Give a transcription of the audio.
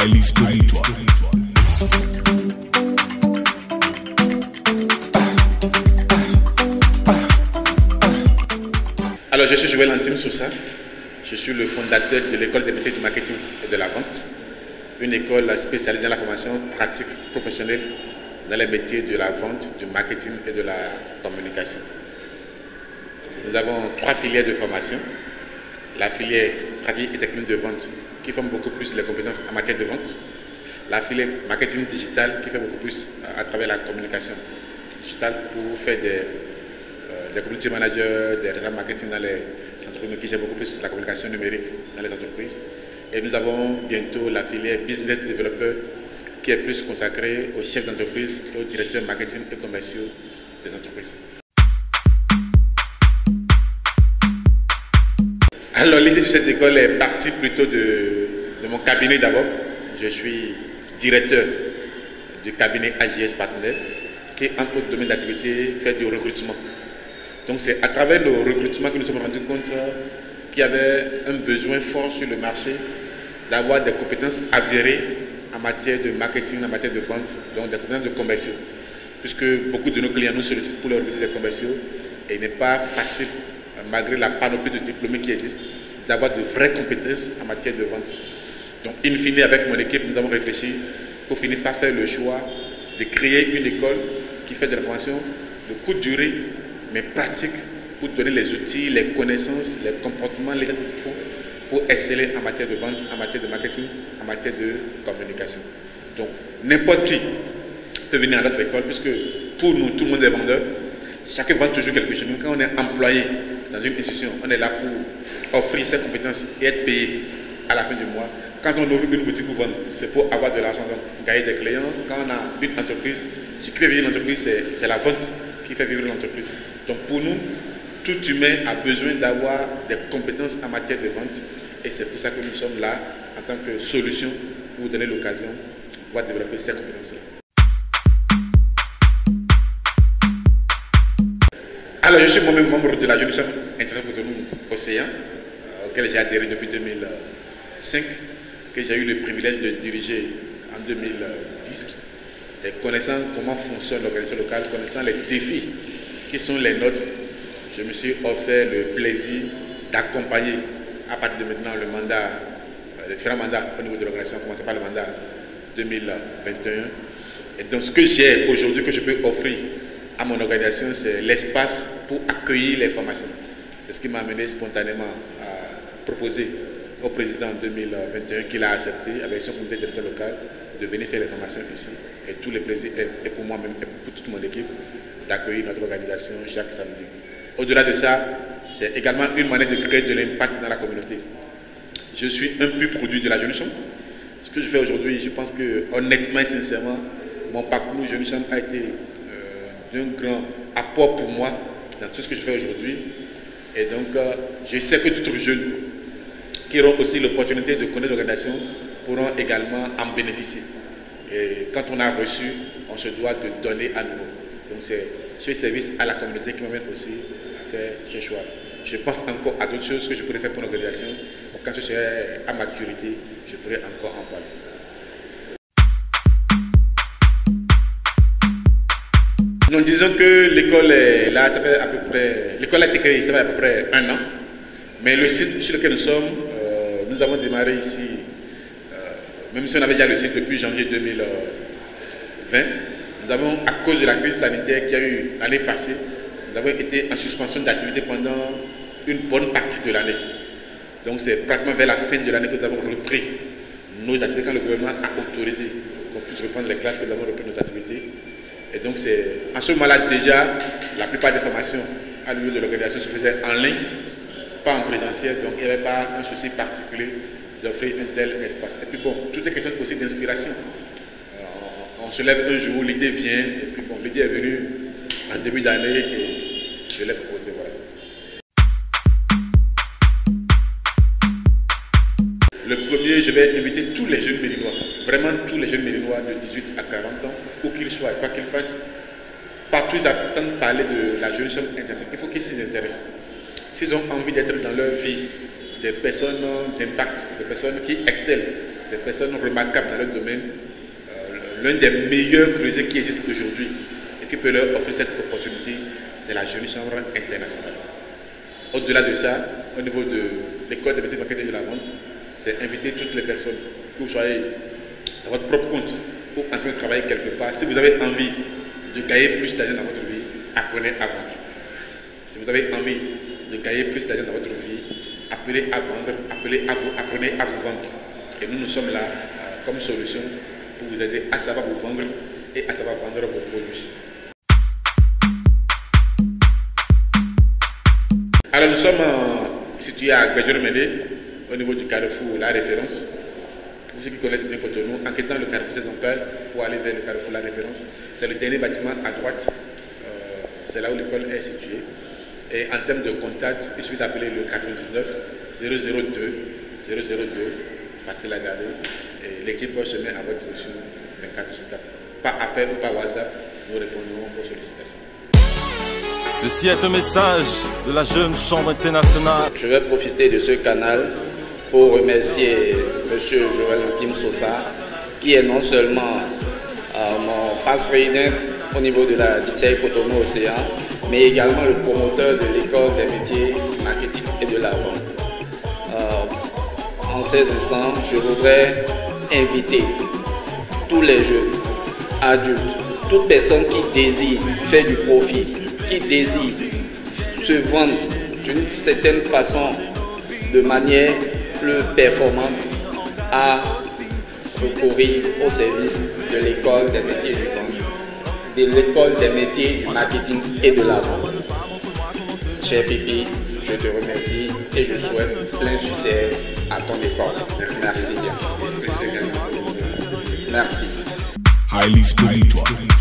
highly spiritual. Alors, je suis Joël Antime Sousa. Je suis le fondateur de l'école des métiers du marketing et de la vente, une école spécialisée dans la formation pratique professionnelle dans les métiers de la vente, du marketing et de la communication. Nous avons 3 filières de formation. La filière stratégie et technique de vente qui forme beaucoup plus les compétences en matière de vente. La filière marketing digital qui fait beaucoup plus à travers la communication digitale pour faire des community managers, des réseaux marketing dans les entreprises, mais qui gèrent beaucoup plus la communication numérique dans les entreprises. Et nous avons bientôt la filière business developer qui est plus consacrée aux chefs d'entreprise et aux directeurs marketing et commerciaux des entreprises. Alors l'idée de cette école est partie plutôt de mon cabinet d'abord. Je suis directeur du cabinet AJS Partner qui, en autre domaine d'activité, fait du recrutement. Donc c'est à travers le recrutement que nous nous sommes rendus compte qu'il y avait un besoin fort sur le marché d'avoir des compétences avérées en matière de marketing, en matière de vente, donc des compétences de commerciaux. Puisque beaucoup de nos clients nous sollicitent pour leur recruter des commerciaux et il n'est pas facile, malgré la panoplie de diplômés qui existent, d'avoir de vraies compétences en matière de vente. Donc, in fine, avec mon équipe, nous avons réfléchi pour finir par faire le choix de créer une école qui fait de la formation de courte durée, mais pratique, pour donner les outils, les connaissances, les comportements, les qu'il faut pour exceller en matière de vente, en matière de marketing, en matière de communication. Donc, n'importe qui peut venir à notre école, puisque pour nous, tout le monde est vendeur. Chacun vend toujours quelque chose. Même quand on est employé dans une institution, on est là pour offrir ses compétences et être payé à la fin du mois. Quand on ouvre une boutique pour vendre, c'est pour avoir de l'argent, donc gagner des clients. Quand on a une entreprise, ce qui fait vivre l'entreprise, c'est la vente qui fait vivre l'entreprise. Donc pour nous, tout humain a besoin d'avoir des compétences en matière de vente et c'est pour ça que nous sommes là en tant que solution pour vous donner l'occasion de pouvoir développer ces compétences-là. Alors je suis moi-même membre de la Jeune Chambre Internationale Cotonou-Océan, auquel j'ai adhéré depuis 2005, que j'ai eu le privilège de diriger en 2010. Et connaissant comment fonctionne l'organisation locale, connaissant les défis qui sont les nôtres, je me suis offert le plaisir d'accompagner à partir de maintenant le mandat, les différents mandats au niveau de l'organisation, commençant par le mandat 2021. Et donc ce que j'ai aujourd'hui, que je peux offrir à mon organisation, c'est l'espace pour accueillir les formations. C'est ce qui m'a amené spontanément à proposer au président en 2021, qu'il a accepté avec son comité directeur local, de venir faire les formations ici. Et tout le plaisir est pour moi-même et pour toute mon équipe d'accueillir notre organisation chaque samedi. Au-delà de ça, c'est également une manière de créer de l'impact dans la communauté. Je suis un pur produit de la Jeune Chambre. Ce que je fais aujourd'hui, je pense que honnêtement et sincèrement, mon parcours Jeune Chambre a été d'un grand apport pour moi dans tout ce que je fais aujourd'hui. Et donc, je sais que d'autres jeunes qui auront aussi l'opportunité de connaître l'organisation pourront également en bénéficier. Et quand on a reçu, on se doit de donner à nouveau. Donc c'est ce service à la communauté qui m'amène aussi à faire ce choix. Je pense encore à d'autres choses que je pourrais faire pour l'organisation. Quand je serai à maturité, je pourrai encore en parler. Nous disons que l'école est là, ça fait à peu près, l'école a été créée, ça fait à peu près 1 an. Mais le site sur lequel nous sommes, nous avons démarré ici, même si on avait déjà le site depuis janvier 2020, nous avons, à cause de la crise sanitaire qu'il y a eu l'année passée, nous avons été en suspension d'activité pendant une bonne partie de l'année. Donc c'est pratiquement vers la fin de l'année que nous avons repris nos activités, quand le gouvernement a autorisé qu'on puisse reprendre les classes, que nous avons repris nos activités. Et donc c'est en ce moment-là déjà, la plupart des formations à niveau de l'organisation se faisaient en ligne, pas en présentiel, donc il n'y avait pas un souci particulier d'offrir un tel espace. Et puis bon, tout est question aussi d'inspiration. On se lève un jour, l'idée vient, et puis bon, l'idée est venue en début d'année et je l'ai proposée. Voilà. Le premier, je vais inviter tous les jeunes Médinois, vraiment tous les jeunes Médinois de 18 à 40 ans, où qu'ils soient et quoi qu'ils fassent, partout ils entendent parler de la Jeune Chambre Internationale. Il faut qu'ils s'y intéressent. S'ils ont envie d'être dans leur vie des personnes d'impact, des personnes qui excellent, des personnes remarquables dans leur domaine, l'un des meilleurs creusets qui existent aujourd'hui et qui peut leur offrir cette opportunité, c'est la Jolie Chambre internationale. Au-delà de ça, au niveau de l'école des métiers de marketing et de la vente, c'est inviter toutes les personnes que vous soyez à votre propre compte ou en train de travailler quelque part. Si vous avez envie de gagner plus d'argent dans votre vie, apprenez à vendre. Si vous avez envie de gagner plus d'argent dans votre vie, apprenez à vendre, apprenez à vous vendre. Et nous sommes là comme solution pour vous aider à savoir vous vendre et à savoir vendre vos produits. Alors nous sommes situés à Gbedjoro-Médé, au niveau du carrefour La Référence. Pour ceux qui connaissent bien Cotonou, en quittant le carrefour César-Ampère pour aller vers le carrefour La Référence, c'est le dernier bâtiment à droite, c'est là où l'école est située. Et en termes de contact, il suffit d'appeler le 99 002 002, facile à garder. Et l'équipe se met à votre disposition 24/24. Par appel ou par WhatsApp, nous répondons aux sollicitations. Ceci est un message de la Jeune Chambre internationale. Je vais profiter de ce canal pour remercier M. Joël Tim Sosa, qui est non seulement mon vice-président au niveau de la DCI Cotonou Océan, mais également le promoteur de l'école des métiers du marketing et de la vente. En ces instants, je voudrais inviter tous les jeunes, adultes, toute personne qui désire faire du profit, qui désire se vendre d'une certaine façon, de manière plus performante, à recourir au service de l'école des métiers du vente, de l'école des métiers du marketing et de la vente. Cher Pipi, je te remercie et je souhaite plein succès à ton école. Merci bien. Merci. Highly spiritual.